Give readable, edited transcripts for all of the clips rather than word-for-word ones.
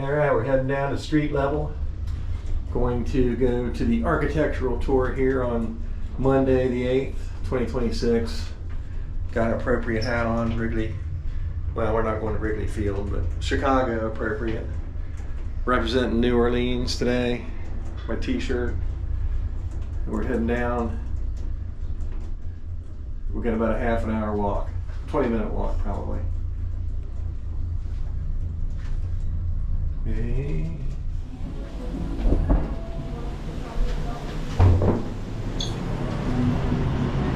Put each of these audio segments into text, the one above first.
All right, we're heading down to street level. Going to go to the architectural tour here on Monday the 8th, 2026. Got an appropriate hat on, Wrigley. Well, we're not going to Wrigley Field, but Chicago appropriate. Representing New Orleans today. My t-shirt. We're heading down. We've got about a half an hour walk. 20-minute walk, probably. Okay.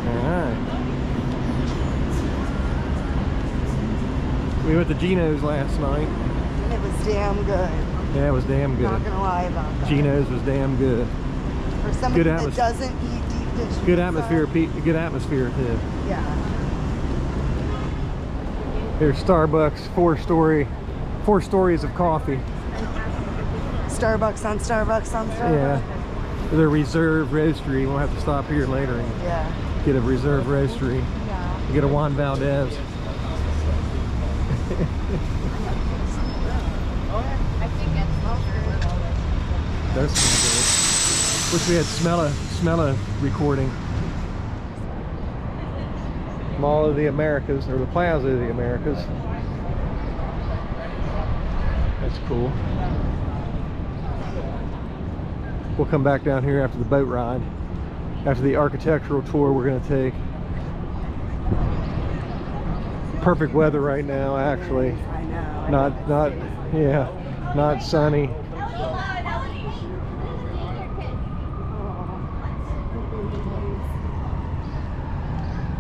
Alright. We went to Gino's last night. It was damn good. Yeah, it was damn good. Not gonna lie about that. Gino's was damn good. For somebody that doesn't eat deep dish pizza. Good atmosphere, good atmosphere too. Yeah. There's Starbucks, four stories of coffee. Starbucks on Starbucks on Starbucks. Yeah. The Reserve Roastery. We'll have to stop here later and get a Reserve Roastery. Yeah. Get a Juan Valdez. That's good. Wish we had smell a recording. Mall of the Americas, or the Plaza of the Americas. That's cool. We'll come back down here after the boat ride. After the architectural tour we're going to take. Perfect weather right now, actually. I know. Not sunny.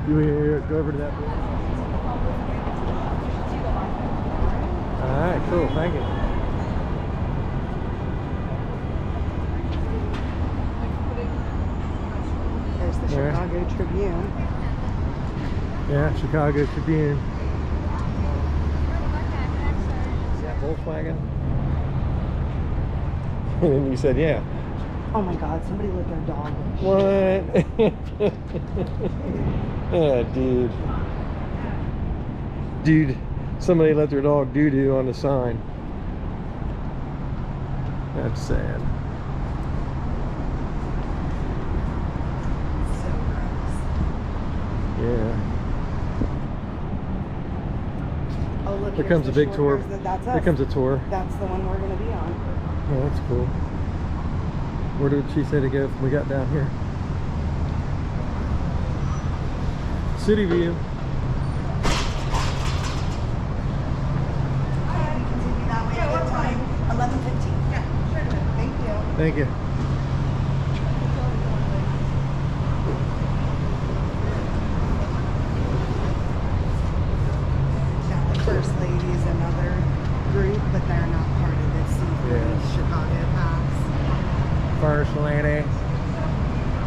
You go over to that. All right, cool. Thank you. There's the Chicago Tribune. Yeah, Chicago Tribune. Is that Volkswagen? And then you said, yeah. Oh my God, somebody let their dog. What? Yeah, dude. Dude, somebody let their dog doo-doo on the sign. That's sad. So gross. Yeah. Oh look, Here comes a big tour. That's us. Here comes a tour. That's the one we're gonna be on. Oh, that's cool. Where did she say to go when we got down here? City View. Continue that way at what time? 11:15. Yeah, sure. Thank you. Thank you. Yeah, the First Lady is another group, but they're not part of this Chicago Pass. First Lady.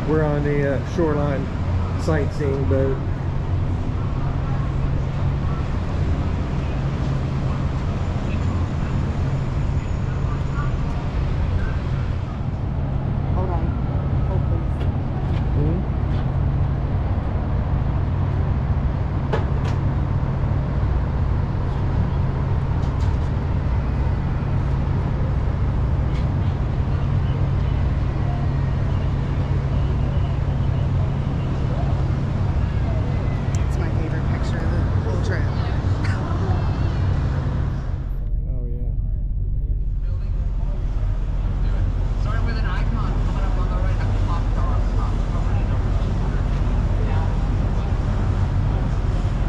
We're on the shoreline sightseeing boat. Hold on. Hold please. It's my favorite picture of the whole trip. Oh yeah. Starting with an icon coming up on the right at the top tower.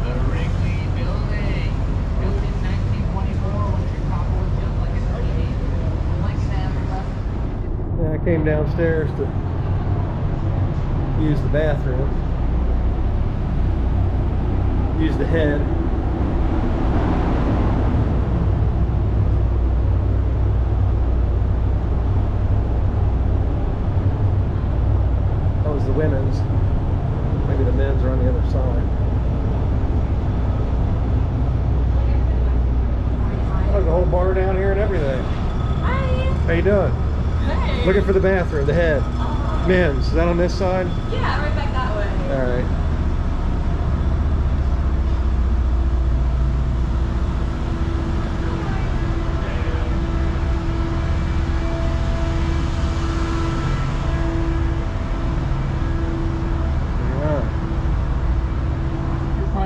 The Wrigley Building. Built in 1924 when Chicago was just like a teenager. Like that. Yeah, I came downstairs to use the bathroom. Use the head. That was the women's. Maybe the men's are on the other side. Oh, the whole bar down here and everything. Hi. How you doing? Hey. Looking for the bathroom, the head. Men's. Is that on this side? Yeah, right back that way. All right.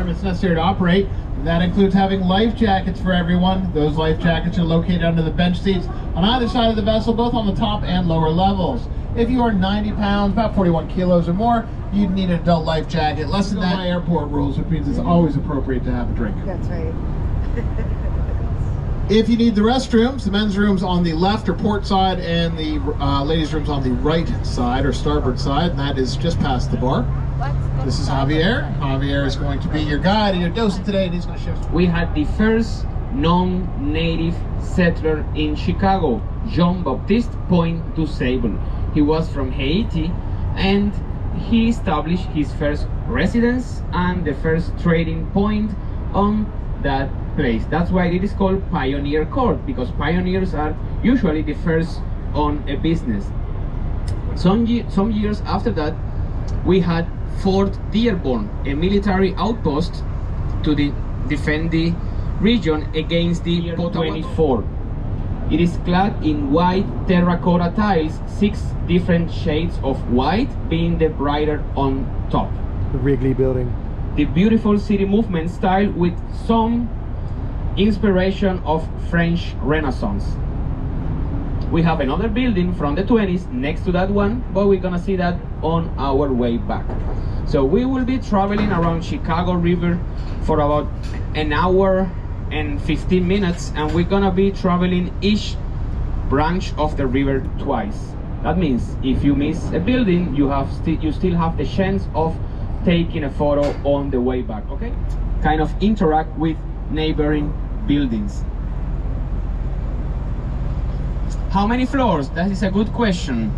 requirements necessary to operate. That includes having life jackets for everyone. Those life jackets are located under the bench seats on either side of the vessel, both on the top and lower levels. If you are 90 pounds, about 41 kilos or more, you'd need an adult life jacket. Less than that, airport rules, which means it's always appropriate to have a drink. That's right. If you need the restrooms, the men's room's on the left or port side, and the ladies' room's on the right side or starboard side, and that is just past the bar. This is Javier. Javier is going to be your guide and your docent today, and he's going to show us. We had the first non-native settler in Chicago, Jean-Baptiste Point du Sable. He was from Haiti, and he established his first residence and the first trading point on that place. That's why it is called Pioneer Court, because pioneers are usually the first on a business. Some years after that, we had Fort Dearborn, a military outpost to defend the region against the Potawatomi. 24. It is clad in white terracotta tiles, 6 different shades of white, being the brighter on top. The Wrigley Building. The beautiful city movement style with some inspiration of French Renaissance. We have another building from the 20s next to that one, but we're gonna see that on our way back. So we will be traveling around Chicago River for about an hour and 15 minutes, and we're gonna be traveling each branch of the river twice. That means if you miss a building, you still have the chance of taking a photo on the way back, okay? Kind of interact with neighboring buildings. How many floors? That is a good question.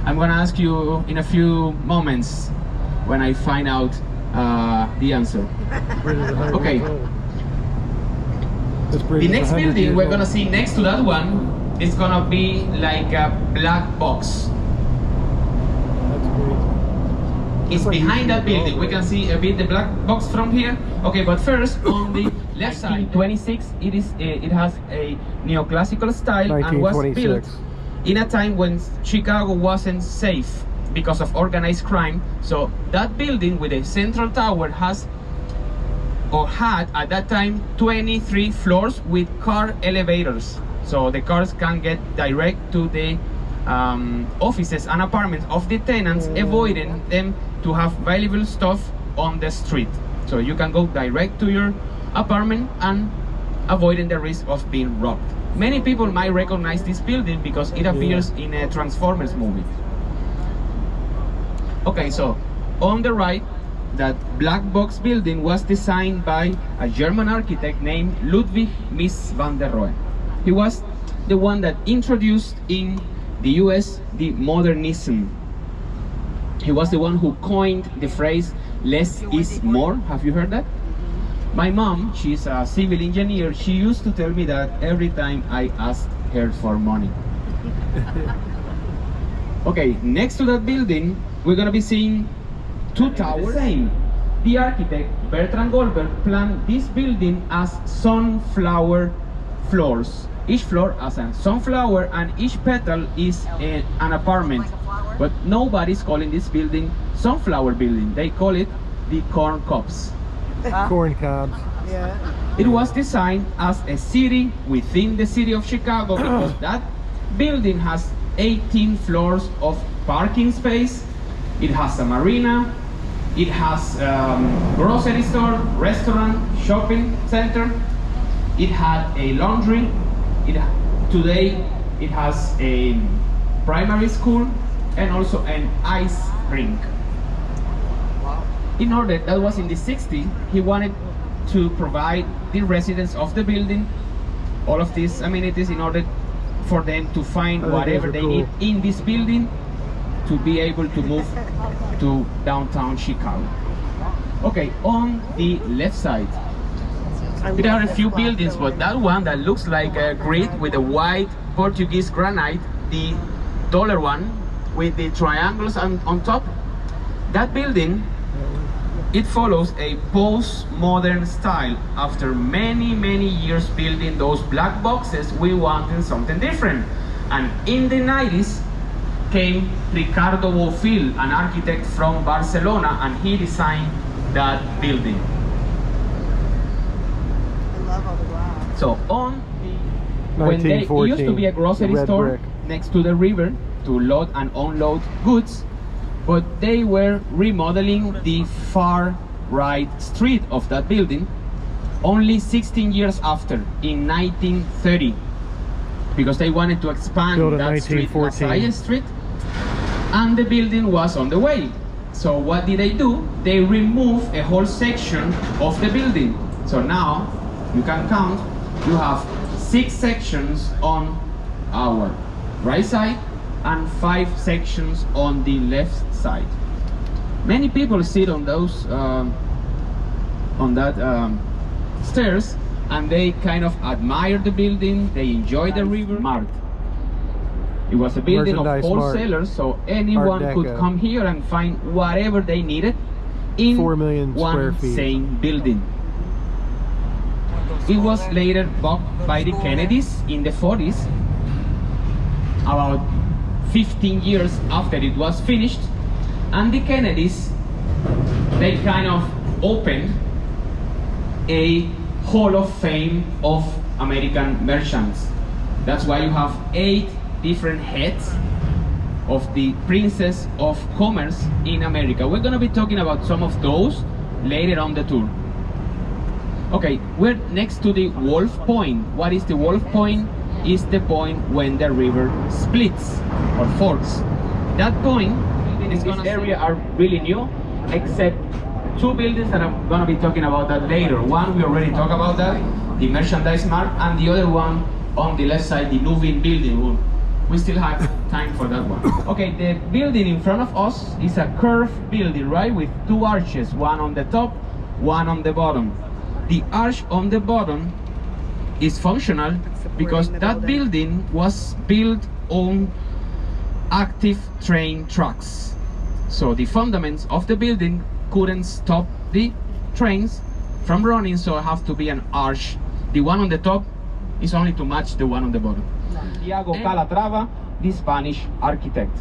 I'm gonna ask you in a few moments when I find out the answer. Okay. The next building we're gonna see next to that one is gonna be like a black box. It's behind that building. We can see a bit the black box from here. Okay, but first on the left side, 26, it has a neoclassical style and was built in a time when Chicago wasn't safe because of organized crime. So that building with a central tower has or had at that time 23 floors with car elevators, so the cars can get direct to the offices and apartments of the tenants, avoiding them to have valuable stuff on the street. So you can go direct to your apartment and avoiding the risk of being robbed. Many people might recognize this building because it appears in a Transformers movie. Okay, so on the right, that black box building was designed by a German architect named Ludwig Mies van der Rohe. He was the one that introduced in the US the modernism. He was the one who coined the phrase less is more. Have you heard that? My mom, she's a civil engineer, she used to tell me that every time I asked her for money. Okay, next to that building, we're gonna be seeing 2 towers. The architect, Bertrand Goldberg, planned this building as sunflower floors. Each floor has a sunflower and each petal is an apartment. But nobody's calling this building Sunflower Building. They call it the Corn Cobs. Corn cobs. Yeah. It was designed as a city within the city of Chicago because that building has 18 floors of parking space. It has a marina. It has grocery store, restaurant, shopping center. It had a laundry. Today it has a primary school and also an ice rink. In order, that was in the 60s, he wanted to provide the residents of the building all of these amenities in order for them to find whatever they need in this building to be able to move to downtown Chicago. Okay, on the left side, there are a few buildings, but that one that looks like a grid with a white Portuguese granite, the taller one with the triangles on top, that building, it follows a postmodern style. After many years building those black boxes, we wanted something different. And in the 90s came Ricardo Bofill, an architect from Barcelona, and he designed that building. So on the, when they, it used to be a grocery red store brick. next to the river to load and unload goods, but they were remodeling the far right street of that building only 16 years after, in 1930, because they wanted to expand Built in that street, 1914. Lasalle Street, and the building was on the way. So what did they do? They removed a whole section of the building. So now you can count, you have 6 sections on our right side and 5 sections on the left side. Many people sit on those stairs, and they kind of admire the building, they enjoy the river. Mart. It was a building of Merchandise mart. wholesalers, so anyone Art could Deco. come here and find whatever they needed in 4 million square one feet. same building. It was later bought by the Kennedys in the 40s, about 15 years after it was finished, and the Kennedys, they kind of opened a Hall of Fame of American merchants. That's why you have 8 different heads of the Princes of Commerce in America. We're going to be talking about some of those later on the tour. Okay, we're next to the Wolf Point. What is the Wolf Point? Is the point when the river splits or forks. That point in this area are really new, except 2 buildings that I'm going to be talking about that later. One, we already talked about that, the Merchandise Mart, and the other one on the left side, the Nuveen building. We still have time for that one. Okay, the building in front of us is a curved building, right? With 2 arches, one on the top, one on the bottom. The arch on the bottom is functional because that building was built on active train tracks. So the fundaments of the building couldn't stop the trains from running, so it has to be an arch. The one on the top is only to match the one on the bottom. Santiago Calatrava, the Spanish architect.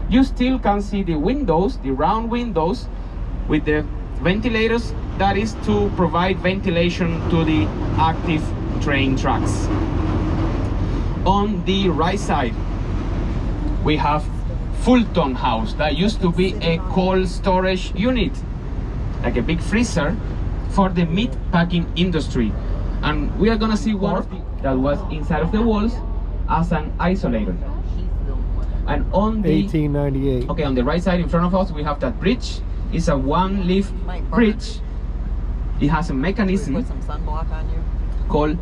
You still can see the windows, the round windows with the ventilators. That is to provide ventilation to the active train tracks. On the right side, we have Fulton House. That used to be a cold storage unit, like a big freezer for the meat packing industry. And we are gonna see one of the that was inside of the walls as an isolator. And on the 1898. okay, on the right side in front of us, we have that bridge. It's a 1-leaf bridge. It has a mechanism Put some sunblock on you. called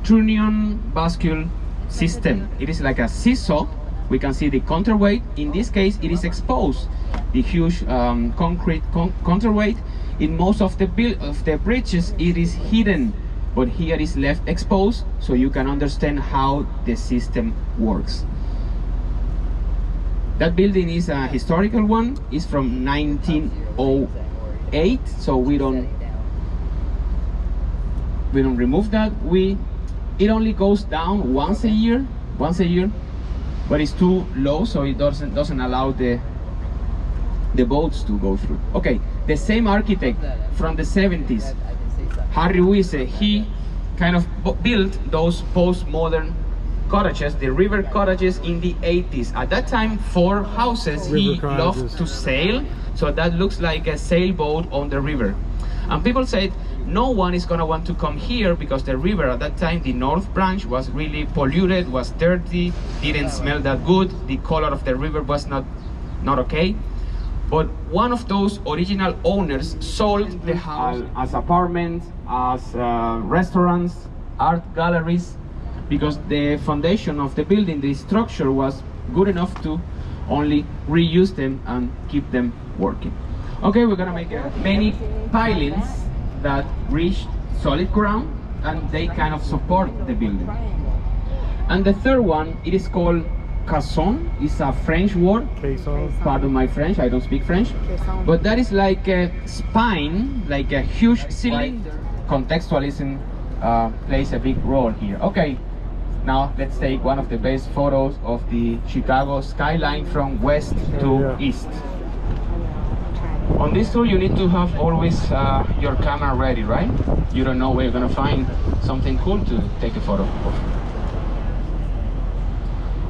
trunnion bascule system. It is like a seesaw. We can see the counterweight. In this case, it is exposed. The huge concrete counterweight. In most of the bridges, it is hidden, but here is left exposed, so you can understand how the system works. That building is a historical one. It's from 1908, so we don't remove that. It only goes down once a year, but it's too low, so it doesn't allow the boats to go through. Okay, the same architect from the 70s, Harry Wiese, he kind of built those postmodern cottages, the river cottages in the 80s. At that time, 4 houses. River He cottages. loved to sail, so that looks like a sailboat on the river. And people said no one is gonna want to come here because the river at that time, the North Branch, was really polluted, was dirty, didn't smell that good, the color of the river was not okay. But one of those original owners sold the house as apartments, as restaurants, art galleries, because the foundation of the building, the structure, was good enough to only reuse them and keep them working. Okay, we're gonna make many pilings that reach solid ground and they kind of support the building. And the third one, it is called caisson. It's a French word. Caisson. Pardon my French, I don't speak French. But that is like a spine, like a huge cylinder. Contextualism plays a big role here. Okay, now let's take one of the best photos of the Chicago skyline from west to Yeah. east. On this tour, you need to have always your camera ready, right? You don't know where you're gonna find something cool to take a photo of.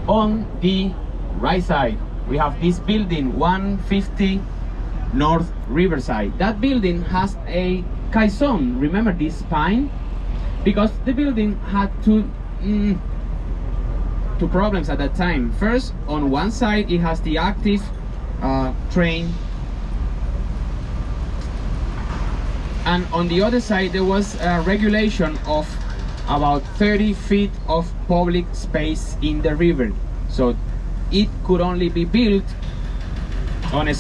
On the right side, we have this building, 150 North Riverside. That building has a caisson. Remember this spine? Because the building had two problems at that time. First, on one side, it has the active train, and on the other side, there was a regulation of about 30 feet of public space in the river. So it could only be built on an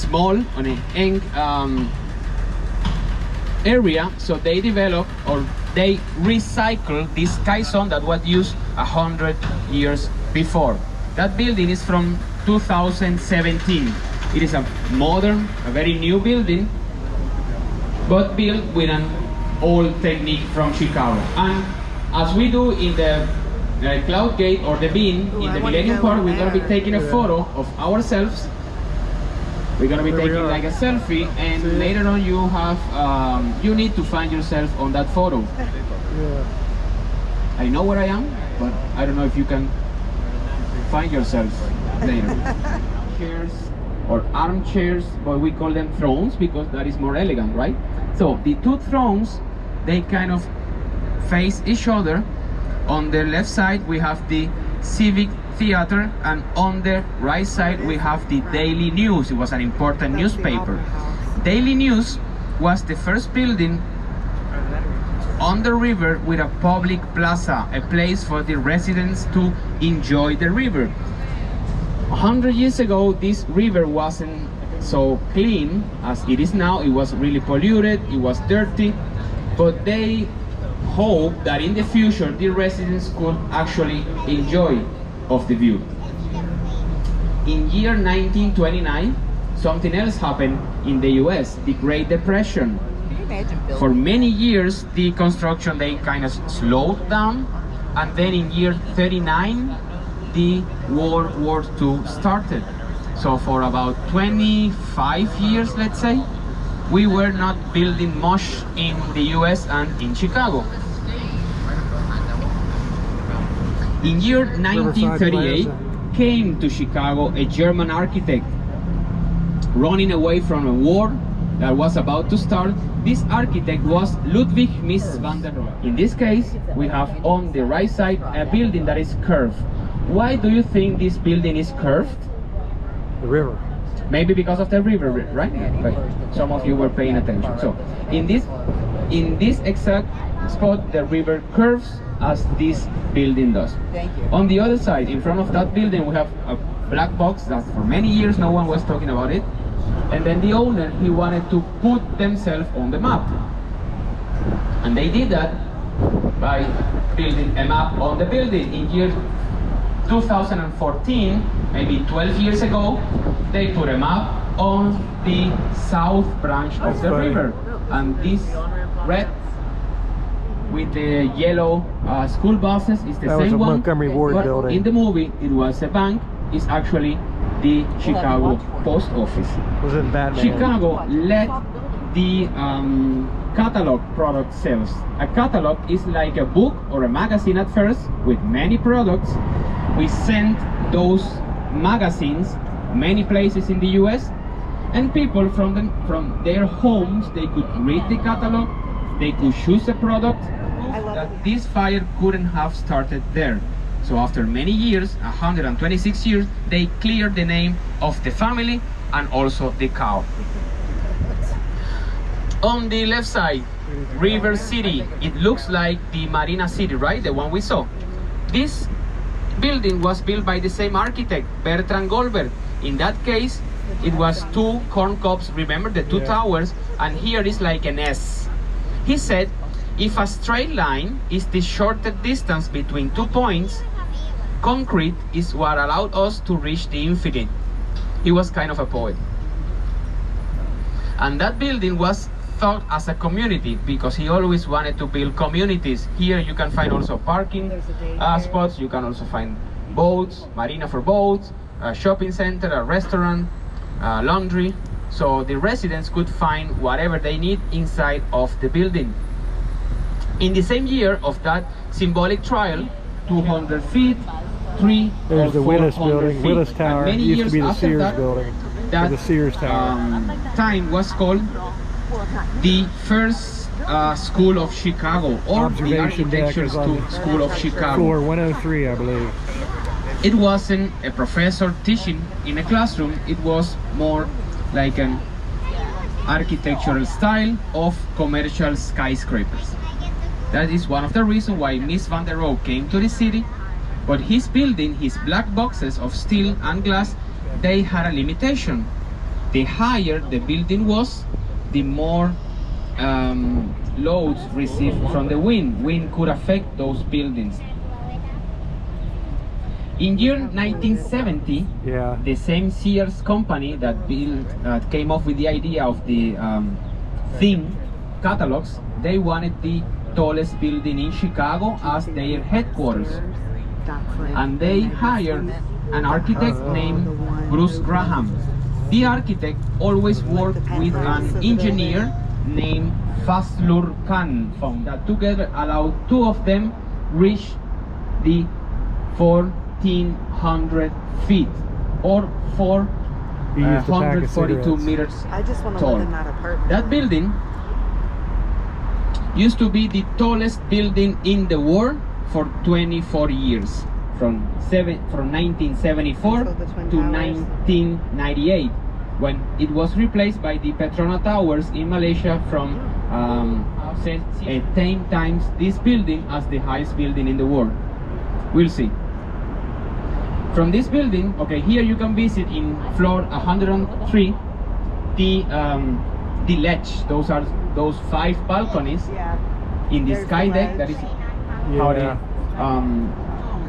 area. So they developed, or they recycled this caisson that was used 100 years before. That building is from 2017. It is a modern, a very new building, but built with an old technique from Chicago. And as we do in the Cloud Gate or the Bean in the Millennium Park, we're going to be taking a photo of ourselves. We're going to be taking like a selfie, and later on you have you need to find yourself on that photo. I know where I am, but I don't know if you can find yourself later. Chairs or armchairs, but we call them thrones because that is more elegant, right? So the two thrones, they kind of face each other. On the left side we have the Civic Theater, and on the right side we have the Daily News. It was an important newspaper. Daily News was the first building on the river with a public plaza, a place for the residents to enjoy the river. 100 years ago, this river wasn't so clean as it is now. It was really polluted, it was dirty, but they hope that in the future the residents could actually enjoy of the view. In year 1929, something else happened in the US, the Great Depression. For many years the construction, they kind of slowed down, and then in year 39 the World War II started. So for about 25 years, let's say, we were not building much in the US and in Chicago. In year 1938 came to Chicago a German architect running away from a war that was about to start. This architect was Ludwig Mies van der Rohe. In this case, we have on the right side a building that is curved. Why do you think this building is curved? The river. Maybe because of the river, right? Like some of you were paying attention. So in this exact spot, the river curves as this building does. Thank you. On the other side, in front of that building, we have a black box that for many years no one was talking about it. And then the owner, he wanted to put themselves on the map. And they did that by building a map on the building. In year 2014, maybe 12 years ago, they put a map on the south branch of the river. And this red with the yellow school buses is the same one. Montgomery Ward but building. in the movie, it was a bank. It's actually the Chicago Post Office. Was it Batman? Chicago led the catalog product sales. A catalog is like a book or a magazine at first with many products. We sent those magazines many places in the US, and people from their homes, they could read the catalog, they could choose a product. That this fire couldn't have started there. So after many years, 126 years, they cleared the name of the family and also the cow. On the left side, River City. It looks like the Marina City, right? The one we saw. This building was built by the same architect, Bertrand Goldberg. In that case, it was two corn cobs, remember the two towers, and here is like an S. He said, if a straight line is the shortest distance between 2 points, concrete is what allowed us to reach the infinite. He was kind of a poet. And that building was thought as a community because he always wanted to build communities. Here you can find also parking spots, you can also find boats, marina for boats, a shopping center, a restaurant, laundry. so the residents could find whatever they need inside of the building. In the same year of that symbolic trial, 200 feet, 3 There's the or Willis 400 building, feet. Willis And Tower. many Used to years be the after Sears that, building. that the Sears Tower. time was called the first school of Chicago, or the Observation deck architecture is on school of Chicago. Floor 103, I believe. It wasn't a professor teaching in a classroom, it was more like an architectural style of commercial skyscrapers. That is one of the reasons why Mies van der Rohe came to the city, but his building, his black boxes of steel and glass, they had a limitation. The higher the building was, the more loads received from the wind. Wind could affect those buildings. In year 1970, Yeah. the same Sears company that came up with the idea of the theme catalogs, they wanted the tallest building in Chicago as their headquarters. That's like And they hired an architect named Bruce Graham. The architect always worked with an engineer named Fazlur Khan, that together allowed two of them reach the 1,400 feet or He used a pack of 442 cigarettes. meters I just want to tall. live in that apartment. That building used to be the tallest building in the world for 24 years, from 1974 So the Twin to Towers. 1998, when it was replaced by the Petronas Towers in Malaysia from 10 times this building as the highest building in the world. We'll see. From this building, okay, here you can visit in floor 103 the ledge. Those are those 5 balconies Yeah. in the There's sky the deck. ledge. That is how Yeah.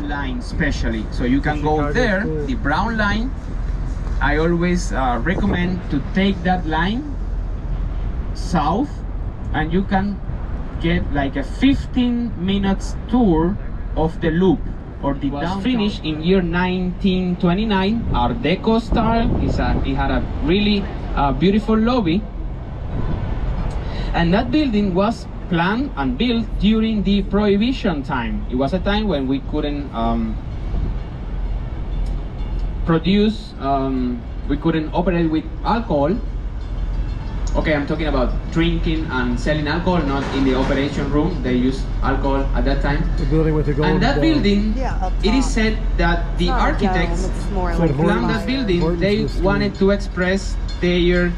the line specially. So you can go Chicago there, School. the brown line. I always recommend to take that line south, and you can get like a 15 minutes tour of the loop. Or the was finished in year 1929, Art Deco style. It had a really beautiful lobby, and that building was planned and built during the Prohibition time. It was a time when we couldn't we couldn't operate with alcohol. Okay, I'm talking about drinking and selling alcohol, not in the operation room. They used alcohol at that time. The building with the gold. And that building, Yeah, up it is top. said that the It's not a architects dome, it's more So like the planned Morton's- that building, Morton's they was wanted to express their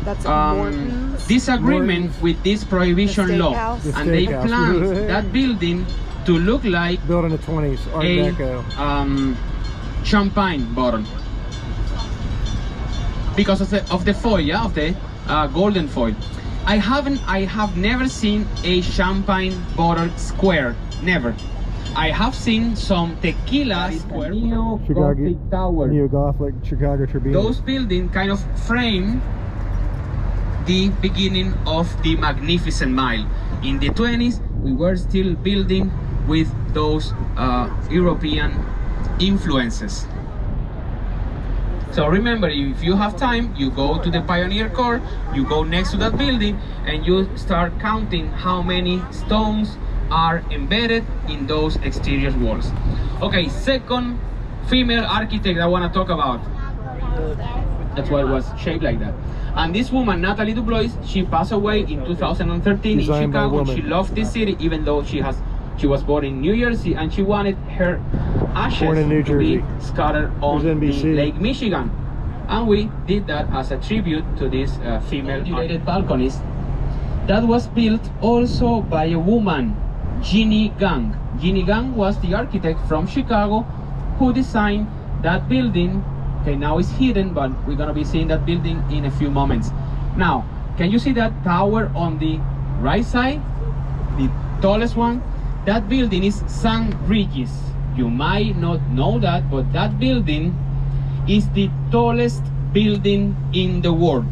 That's Morton's. disagreement Morton's. with this prohibition The law. steakhouse? The And they steakhouse. planned that building to look like built in the 20s, Art a Deco. champagne bottle because of the foil, yeah, of the golden foil. I have never seen a champagne bottle square, never. I have seen some tequila square, neo-Gothic tower. Neo-Gothic Chicago Tribune. Those buildings kind of frame the beginning of the Magnificent Mile. In the 20s, we were still building with those European influences. So remember, if you have time, you go to the Pioneer Court, you go next to that building, and you start counting how many stones are embedded in those exterior walls. Okay, second female architect I want to talk about. That's why it was shaped like that. And this woman, Natalie Dubois, she passed away in 2013 Designed in by a Chicago. woman. She loved this city, even though she was born in New Jersey, and she wanted her ashes Born in New to be Jersey. scattered on It was NBC. the Lake Michigan. And we did that as a tribute to this female elevated balconies. That was built also by a woman, Jeannie Gang. Jeannie Gang was the architect from Chicago who designed that building. Okay, now it's hidden, but we're gonna be seeing that building in a few moments. Now, can you see that tower on the right side? The tallest one? That building is St. Regis. You might not know that, but that building is the tallest building in the world.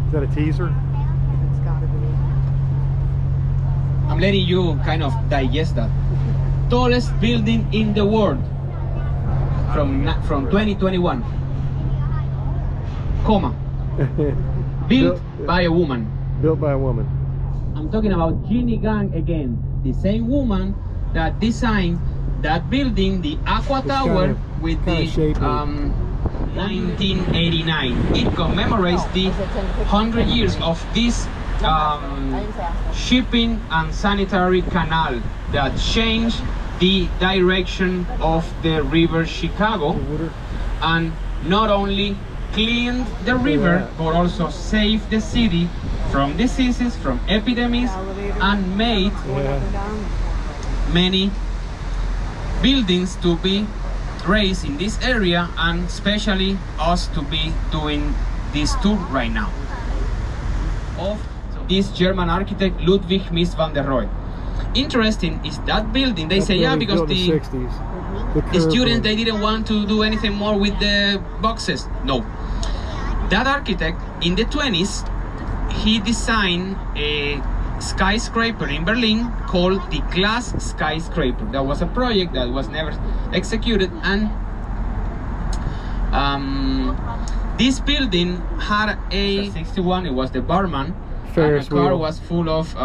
Is that a teaser? It's gotta be. I'm letting you kind of digest that. tallest building in the world from 2021. Comma. Built by a woman. Built by a woman. I'm talking about Jeannie Gang again, the same woman that designed that building, the Aqua Tower, with the 1989. It commemorates the 100 years of this shipping and sanitary canal that changed the direction of the river Chicago, and not only cleaned the river but also saved the city from diseases, from epidemics, and made many buildings to be raised in this area, and especially us to be doing this tour right now of this German architect Ludwig Mies van der Rohe. Interesting is that building, they say, yeah, because the students, they didn't want to do anything more with the boxes. No, that architect in the 20s, he designed a skyscraper in Berlin called the Glass Skyscraper. That was a project that was never executed, and this building had a 61, it was the barman, and the car was full of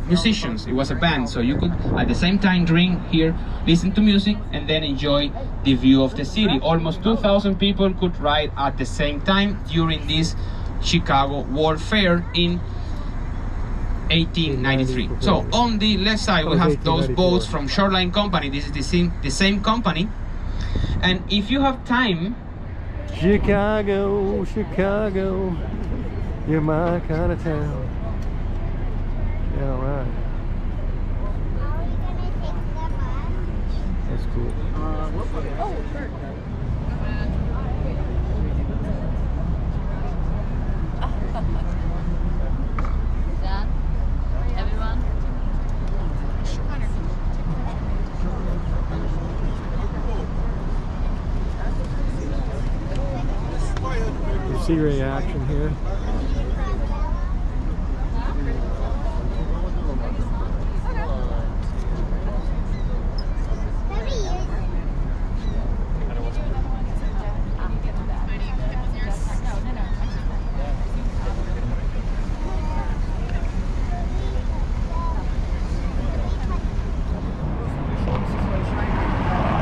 musicians. It was a band, so you could at the same time drink here, listen to music, and then enjoy the view of the city. Almost 2,000 people could ride at the same time during this Chicago World Fair in 1893. So on the left side we have those boats from Shoreline Company. This is the same company, and if you have time, Chicago, Chicago, you're my kind of town. Yeah, all right. That's cool. Dad, everyone. Sea ray action here.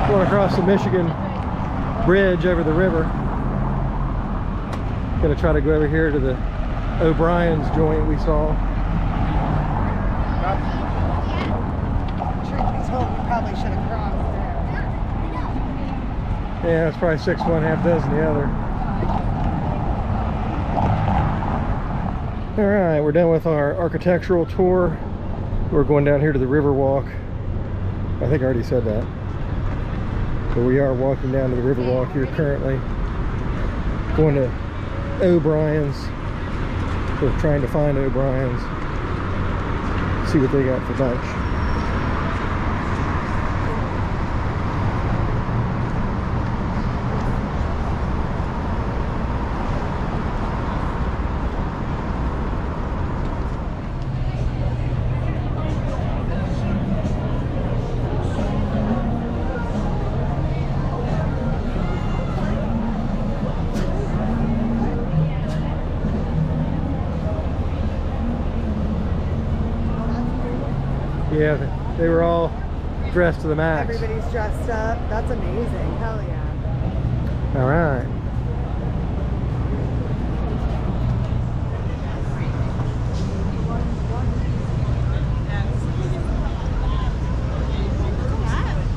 Going across the Michigan Bridge over the river. Gonna try to go over here to the O'Brien's joint we saw. Truth be told, we probably should have crossed there. Yeah, it's probably 6 one, half dozen the other. All right, we're done with our architectural tour. We're going down here to the Riverwalk. I think I already said that. But we are walking down to the Riverwalk here currently. Going to O'Brien's. We're trying to find O'Brien's. See what they got for lunch. Yeah, they were all dressed to the max. Everybody's dressed up. That's amazing. Hell yeah. All right.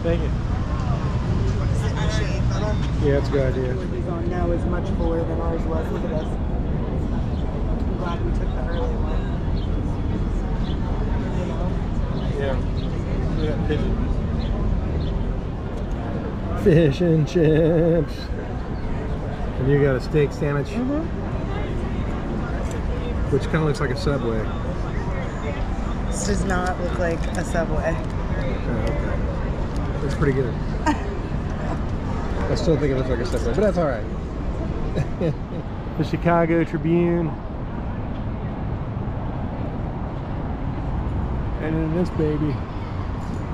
Thank you. Sit in the shade, little. Yeah, that's a good idea. Liberty's on now is much fuller than ours was. Look at this. I'm glad we took the early one. Yeah. Fish and chips. And you got a steak sandwich, which kind of looks like a Subway. This does not look like a Subway. Oh, okay. It's pretty good. I still think it looks like a Subway, but that's all right. The Chicago Tribune. And then this baby.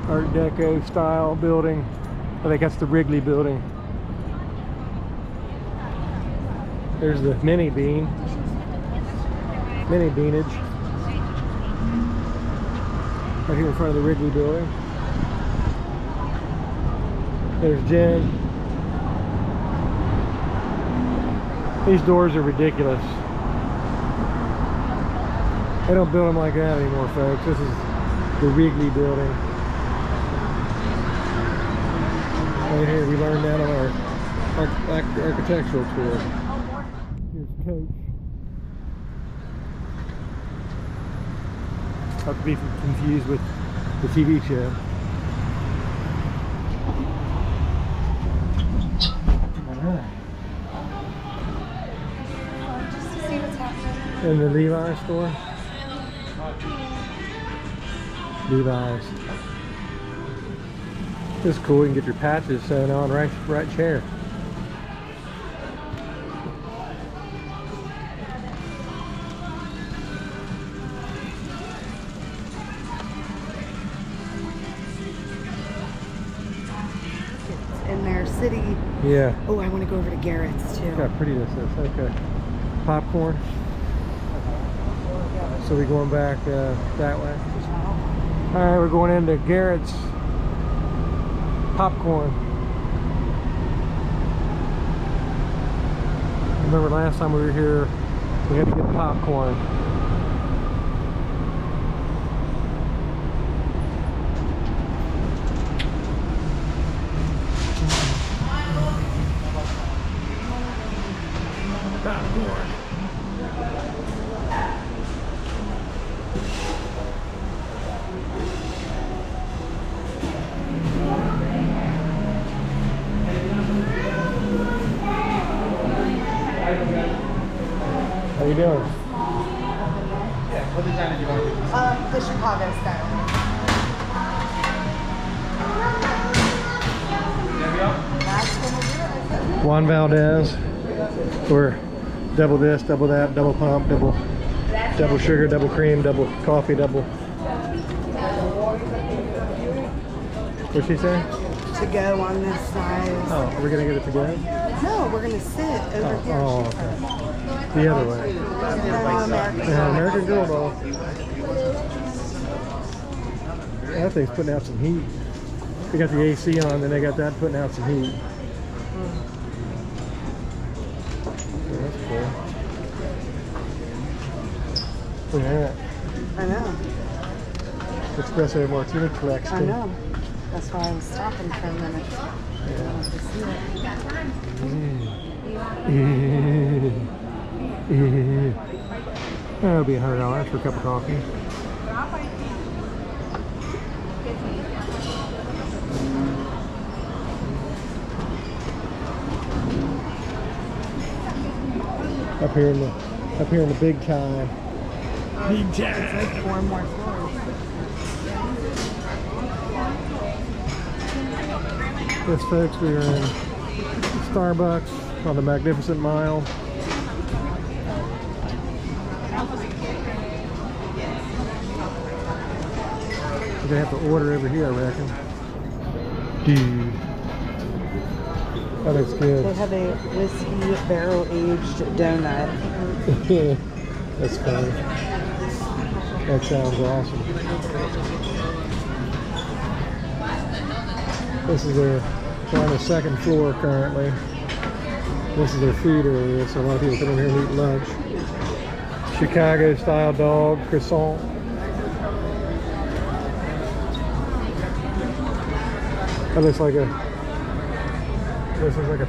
Art Deco style building. I think that's the Wrigley building. There's the mini beanage. Right here in front of the Wrigley building. There's Jen. These doors are ridiculous. They don't build them like that anymore, folks. This is the Wrigley building. Right here, we learned that on our architectural tour. Here's Coach. Not to be confused with the TV show. Alright. Just to see what's happening. In the Levi's store. Levi's. This is cool. You can get your patches sewn on right chair. In their city. Yeah. Oh, I want to go over to Garrett's too. Look how pretty this is. Okay. Popcorn. So we're going back that way. Alright, we're going into Garrett's Popcorn. Remember last time we were here, we had to get popcorn. Popcorn. How you doing? Yeah, what design did you want to do? The Chicago style. That's gonna do it. Juan Valdez, or double this, double that, double pump, double sugar, double cream, double coffee, double. What'd she say? To go on this size. Oh, are we gonna get it together? No, we're gonna sit over here. Oh, okay. The other way. Yeah, American Girl doll. That thing's putting out some heat. They got the AC on, then they got that putting out some heat. Yeah, that's cool. Look at that. I know. Espresso Martini collection. I know. That's why I was stopping for a minute. I wanted to see it. That'll be $100 for a cup of coffee. Up here in the big time. Big time. It's like 4 more floors. Yes, folks, we are in Starbucks on the Magnificent Mile. They have to order over here, I reckon. Dude, that looks They good. have a whiskey barrel-aged donut. That's funny. That sounds awesome. This is we're on the 2nd floor currently. This is their food area, so a lot of people come in here and eat lunch. Chicago style dog croissant. That looks like a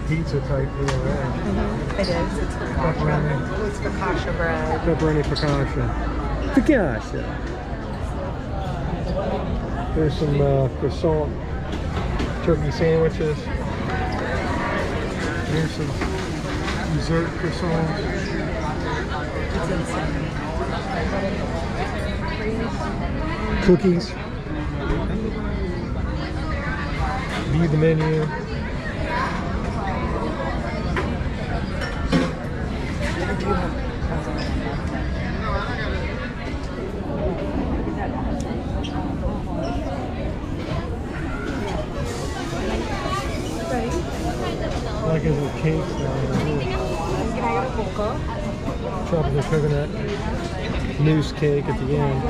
pizza type deal, right? It is. It's focaccia. It's focaccia bread. Pepperoni focaccia. Focaccia. There's some croissant turkey sandwiches. Here's some dessert croissants. Cookies. View the menu. cakes down here. Tropical coconut mousse cake at the end.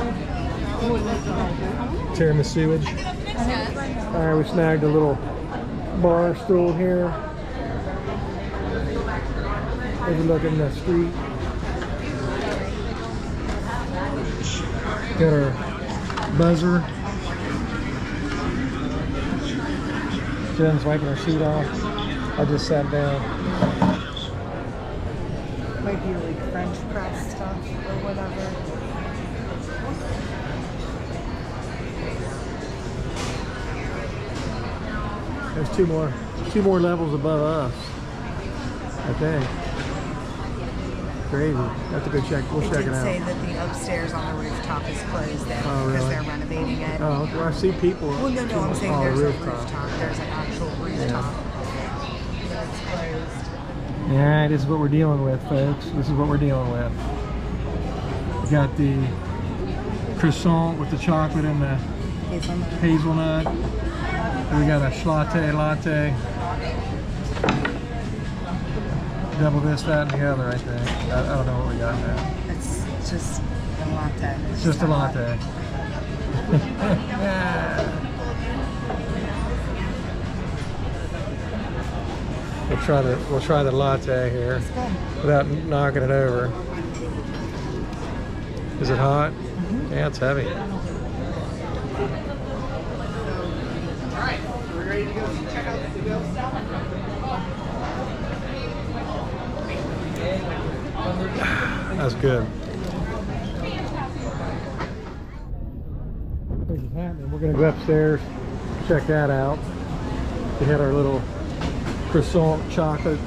Tiramisu-age. Alright, we snagged a little bar stool here. Overlooking the street. Got our buzzer. Jen's wiping her seat off. I just sat down. Might be like French press stuff or whatever. There's two more levels above us. Okay. Crazy. Have to go check. We'll check it They out. say that the upstairs on the rooftop is closed though, Oh, because really? they're renovating it. Oh, well, I see people. Well, no, I'm saying Oh, there's the a rooftop. There's an actual rooftop. But it's closed. Alright, this is what we're dealing with, folks. This is what we're dealing with. We got the croissant with the chocolate and the hazelnut. And we got a schlatte latte. Double this, that, and the other, I think. I don't know what we got now. It's just a latte. It's just a latte. We'll try the latte here without knocking it over. Is it hot? Mm-hmm. Yeah, it's heavy. That's good. This is happening. We're gonna go upstairs, check that out. We had our little croissant chocolate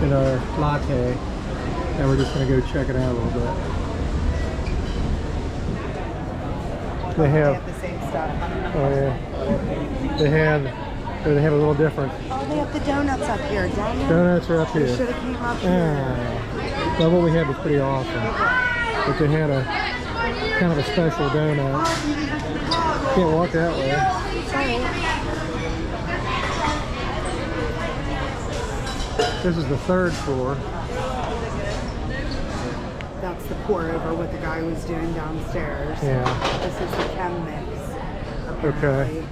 in our latte, and we're just gonna go check it out a little bit. They have the same stuff. oh yeah, they have a little different. Oh, they have the donuts up here. Donuts are up They here. should have came up here. Well, what we had was pretty awesome, but they had a kind of a special donut. Can't walk that way. This is the third floor. That's the pour over what the guy was doing downstairs. Yeah. This is the chem mix. Apparently.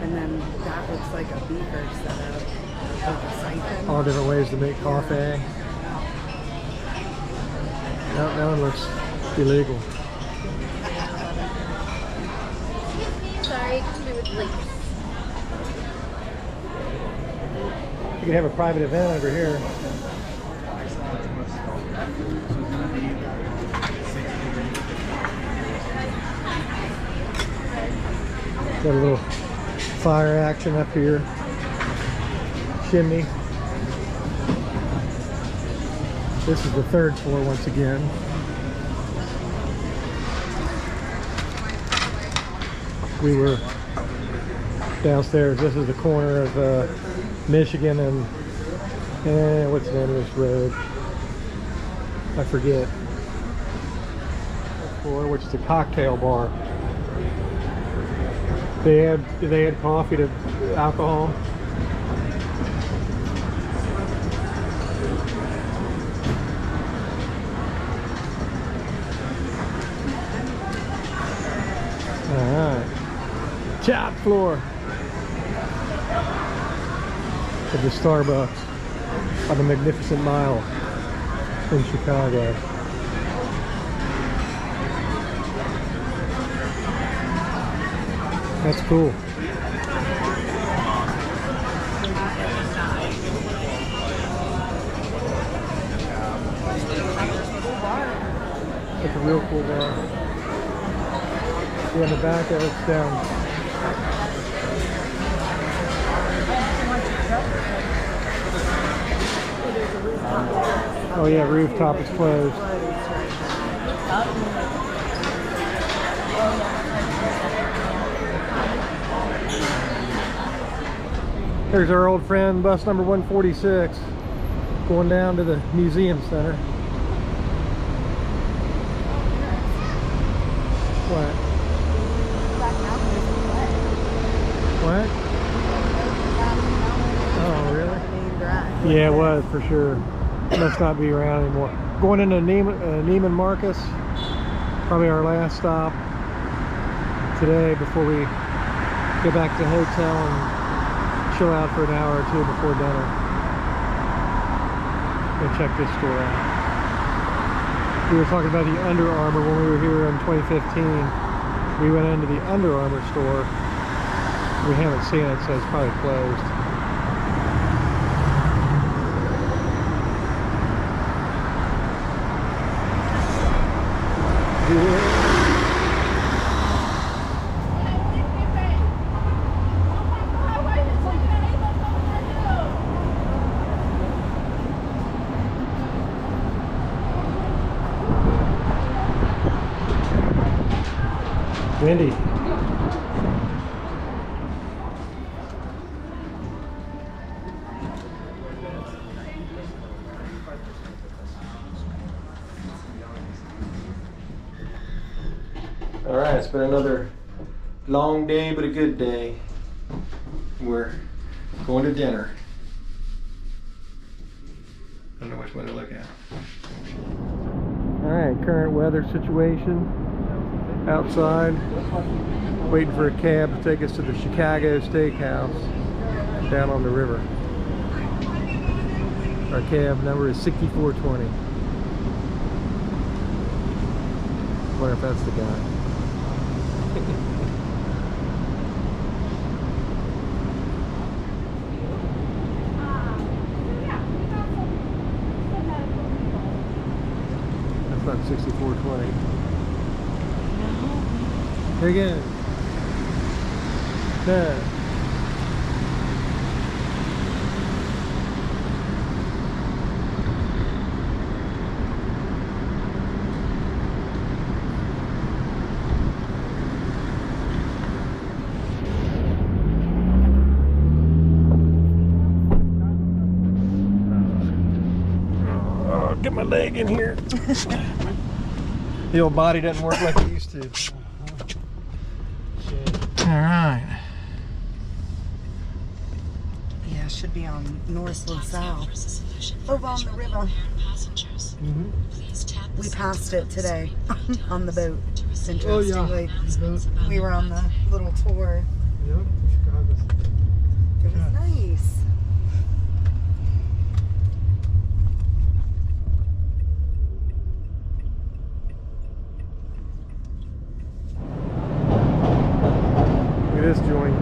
And then that looks like a beaker setup. Like a siphon. All different ways to make coffee. That one looks illegal. Sorry, come in with plates. You can have a private event over here. Got a little fire action up here. Chimney. This is the third floor once again. We were downstairs. This is the corner of Michigan and what's the name of this road? I forget. Floor, which is a cocktail bar. They had coffee to alcohol. Alright. Top floor of the Starbucks on the Magnificent Mile in Chicago. That's cool. It's a real cool bar. Yeah, in the back of it's down. Oh yeah, rooftop is closed. There's our old friend, bus number 146, going down to the museum center. What? What? Oh, really? with Yeah, it it. was for sure. Must not be around anymore. Going into Neiman Marcus, probably our last stop today before we go back to the hotel and chill out for an hour or two before dinner. Go check this store out. We were talking about the Under Armour when we were here in 2015. We went into the Under Armour store. We haven't seen it, so it's probably closed. Windy. All right, it's been another long day, but a good day. We're going to dinner. I don't know which one to look at. All right, current weather situation. Outside, waiting for a cab to take us to the Chicago Steakhouse down on the river. Our cab number is 6420. Wonder if that's the guy. That's not 6420. Here we go. No. Oh, get my leg in here. The old body doesn't work like it used to. All right. Yeah, it should be on North and South. Over on the river. We passed it today on the boat. Interestingly. We were on the little tour. It was nice. Look at this joint.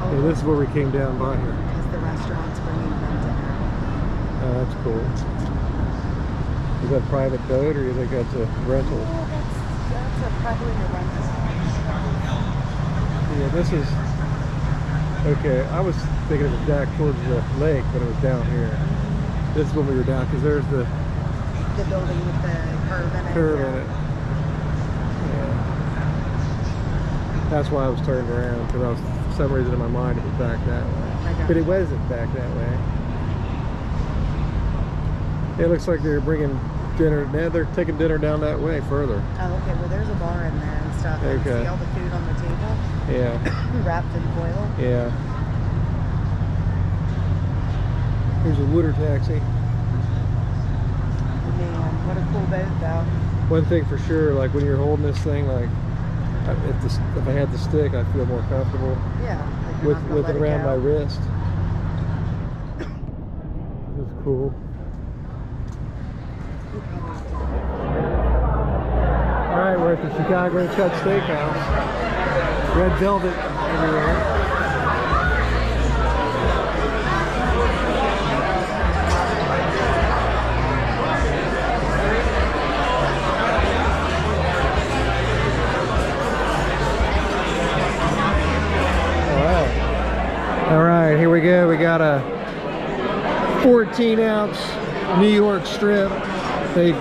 Yeah, this is where we came down by here. Because the restaurant's bringing them dinner. Oh, that's cool. Is that a private boat, or you think that's a rental? That's probably a rental. Yeah, this is... Okay, I was thinking it was back towards the lake, but it was down here. This is when we were down, because there's the building with the curve in it. curve yeah. in it. Yeah. That's why I was turned around, because I was, for some reason in my mind, it was back that way. But it wasn't back that way. It looks like they're bringing dinner. Now they're taking dinner down that way further. Oh, okay. Well, there's a bar in there and stuff. And Okay. see all the food on the table Yeah, wrapped in foil. yeah. Here's a water taxi. Man, what a cool boat, though. One thing for sure, like when you're holding this thing, like if I had the stick, I'd feel more comfortable Yeah. Like you're not gonna with let it around go. my wrist. This is cool. All right, we're at the Chicago Cut Steakhouse. Red velvet everywhere. All right, here we go. We got a 14-ounce New York strip. They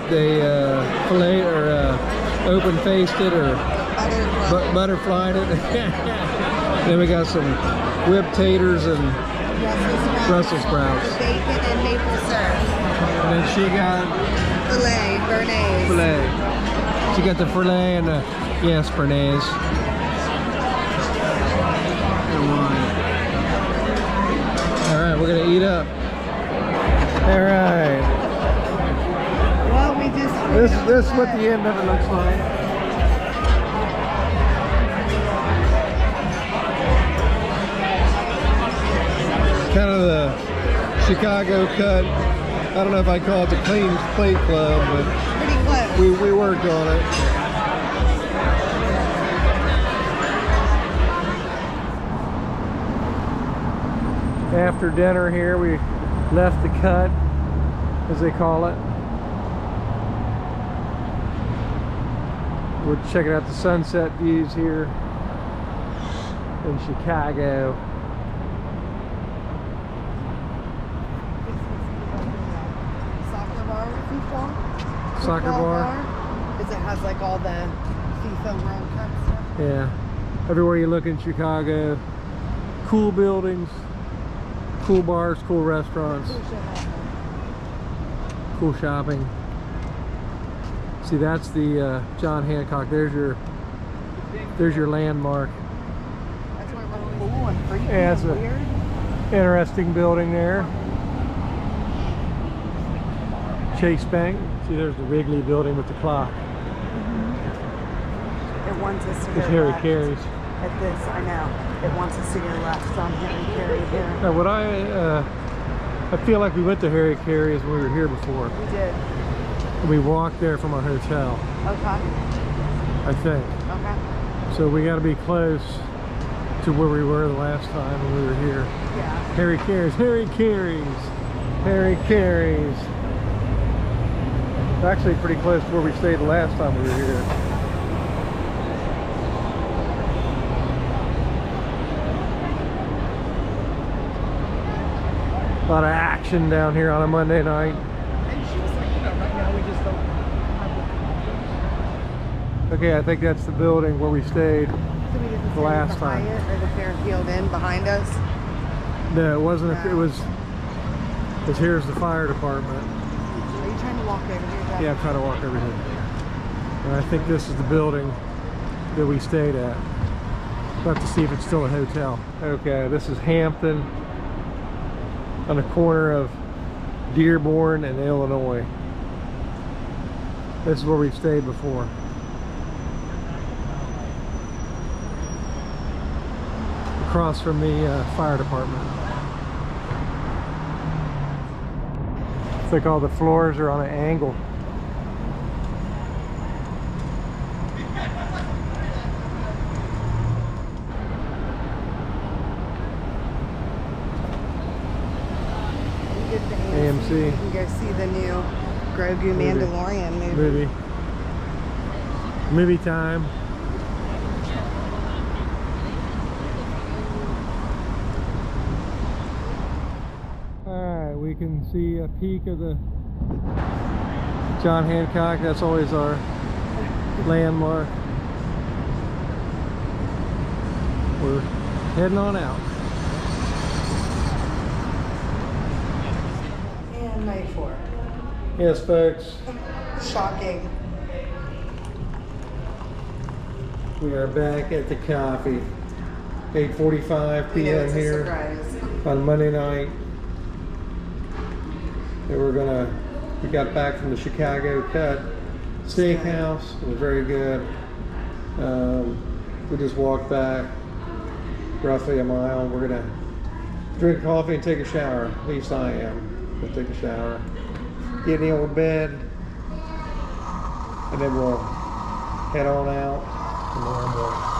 fillet or open-faced it or butterflied it. Then we got some whipped taters and Brussels sprouts. with bacon and maple syrup. And then she got Filet, béarnaise. filet. She got the filet and the, yes, béarnaise. And wine. All right, we're gonna eat up. All right. Well, we just. This is what the end of it looks like. Kind of the Chicago cut. I don't know if I call it the Clean Plate Club, but Pretty close. we worked on it. After dinner here, we left the cut, as they call it. We're checking out the sunset views here in Chicago. Soccer bar, FIFA. Soccer Football bar. Because it has like all the FIFA World Cup stuff. Yeah. Everywhere you look in Chicago, cool buildings, cool bars, cool restaurants, cool shopping. See, that's the John Hancock. There's your landmark. That's why we're cool and freaky Yeah, it's and a weird. interesting building there. Chase Bank. See, there's the Wrigley building with the clock. It wants us to go It's Harry left. Carey's. At this, I know. It wants us to go left on Harry Carey here. Now, I feel like we went to Harry Carey's when we were here before. We did. We walked there from our hotel, Okay. I think. Okay. So we got to be close to where we were the last time when we were here. Yeah. Harry Carey's, Harry Carey's, Harry Carey's. Actually pretty close to where we stayed the last time we were here. A lot of action down here on a Monday night. And she was like, you know, right now we just don't have Okay, I think that's the building where we stayed. So we didn't The last the time. Hyatt or the Fairfield Inn behind us. No, it wasn't. No. It was. Because here's the fire department. Are you trying to walk over here, Jeff? Yeah, I'm trying to walk over here. And I think this is the building that we stayed at. We'll have to see if it's still a hotel. Okay, this is Hampton on the corner of Dearborn and Illinois. This is where we've stayed before. Across from the fire department. It's like all the floors are on an angle. You get the AMC. You can go see the new Grogu Mandalorian movie. Movie time. Alright, we can see a peek of the John Hancock. That's always our landmark. We're heading on out. And night 4. Yes, folks. Shocking. We are back at the coffee. 8:45 We know p.m. it's a here surprise. on Monday night. And we got back from the Chicago Cut Steakhouse. It was very good. We just walked back roughly a mile. We're gonna drink coffee and take a shower. At least I am. We'll take a shower, get in the old bed, and then we'll head on out tomorrow morning.